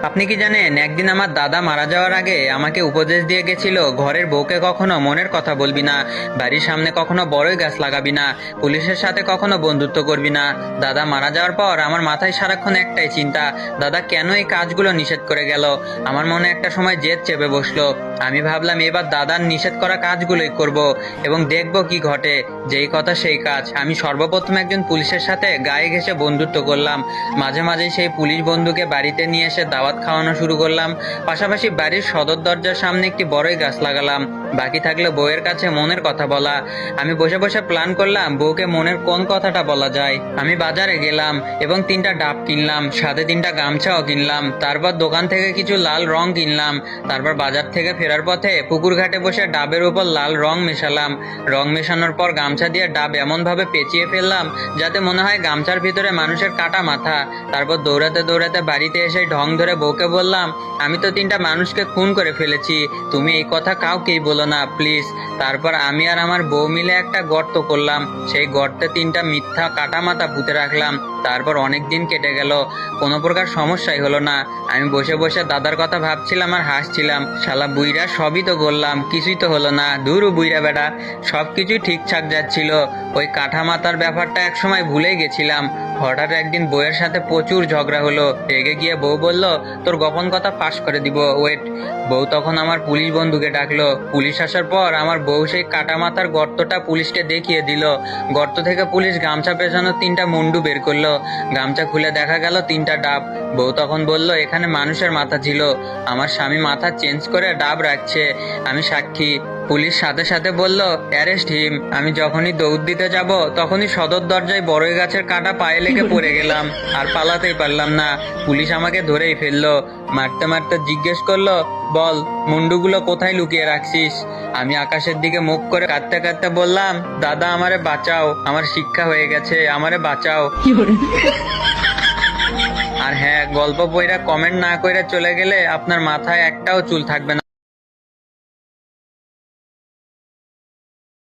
আপনি কি জানেন, একদিন আমার দাদা মারা যাওয়ার আগে আমাকে উপদেশ দিয়ে গেছিল, ঘরের বউকে কখনো মনের কথা বলবি না, বাড়ির সামনে কখনো বড়ই গাছ লাগাবি না, পুলিশের সাথে কখনো বন্ধুত্ব করবি না। দাদা মারা যাওয়ার পর আমার মাথায় সারাক্ষণ একটাই চিন্তা, দাদা কেন এই কাজগুলো নিষেধ করে গেল। আমার মনে একটা সময় জেদ চেপে বসলো। আমি ভাবলাম এবার দাদার নিষেধ করা কাজগুলোই করব এবং দেখব কি ঘটে। যেই কথা সেই কাজ। আমি সর্বপ্রথম একজন পুলিশের সাথে গায়ে ঘেঁষে বন্ধুত্ব করলাম। মাঝে মাঝে সেই পুলিশ বন্ধুকে বাড়িতে নিয়ে এসে দাওয়াত খাওয়ানো শুরু করলাম। পাশাপাশি বাড়ির সদর দরজার সামনে একটি বড়ই গাছ লাগালাম। বাকি থাকলে বউয়ের কাছে মনের কথা বলা। আমি বসে বসে প্ল্যান করলাম বউকে মনের কোন কথাটা বলা যায়। আমি বাজারে গেলাম এবং 3টা ডাব কিনলাম, সাথে 3টা গামছাও কিনলাম। তারপর দোকান থেকে কিছু লাল রং কিনলাম। তারপর বাজার থেকে ফেরার পথে পুকুর ঘাটে বসে ডাবের উপর লাল রং মেশালাম। রং মেশানোর পর গামছা দিয়ে ডাব এমন ভাবে পেঁচিয়ে ফেললাম যাতে মনে হয় গামছার ভিতরে মানুষের কাটা মাথা। তারপর দৌড়াতে দৌড়াতে বাড়িতে এসে ঢং ধরে বউকে বললাম, আমি তো 3টা মানুষকে খুন করে ফেলেছি, তুমি এই কথা কাউকেই বলো না প্লিজ। তারপর আমি আর আমার বউ মিলে একটা গর্ত করলাম, সেই গর্তে 3টা মিথ্যা কাটা মাথা পুঁতে রাখলাম। তারপর অনেক দিন কেটে গেল, কোনো প্রকার সমস্যাই হলো না। আমি বসে বসে দাদার কথা ভাবছিলাম আর হাসছিলাম। শালা বুইরা, সবই তো বললাম, কিছুই তো হলো না। ধুরু বুইরা বেটা, সবকিছুই ঠিকঠাক যাচ্ছিল। ওই কাঠা মাথার ব্যাপারটা একসময় ভুলেই গেছিলাম। হঠাৎ একদিন বউয়ের সাথে প্রচুর ঝগড়া হলো। রেগে গিয়ে বউ বলল, তোর গোপন কথা ফাঁস করে দিব, ওয়েট। বউ তখন আমার পুলিশ বন্ধুকে ডাকলো। পুলিশ আসার পর আমার বউ সেই কাটা মাথার গর্তটা পুলিশকে দেখিয়ে দিল। গর্ত থেকে পুলিশ গামছা পেছানো 3টা মুন্ডু বের করলো। গামছা খুলে দেখা গেল 3টা ডাব। বউ তখন বলল, এখানে মানুষের মাথা ছিল। আমার স্বামী মাথা চেঞ্জ করে ডাব রাখছে, আমি সাক্ষী। পুলিশ সাথে সাথে বলল, অ্যারেস্ট হিম। আমি যখনই দৌড় দিতে যাব তখনই সদর দরজায় বড়ই গাছের কাঁটা পায়ে লেগে পড়ে গেলাম, আর পালাতেই পারলাম না। পুলিশ আমাকে ধরেই ফেললো। মারতে মারতে জিজ্ঞেস করলো, বল মুন্ডুগুলো কোথায় লুকিয়ে রাখছিস। আমি আকাশের দিকে মুখ করে কাঁদতে কাঁদতে বললাম, দাদা আমারে বাঁচাও, আমার শিক্ষা হয়ে গেছে, আমারে বাঁচাও। আর হ্যাঁ, গল্প বইরা কমেন্ট না কইরা চলে গেলে আপনার মাথায় একটাও চুল থাকবে না।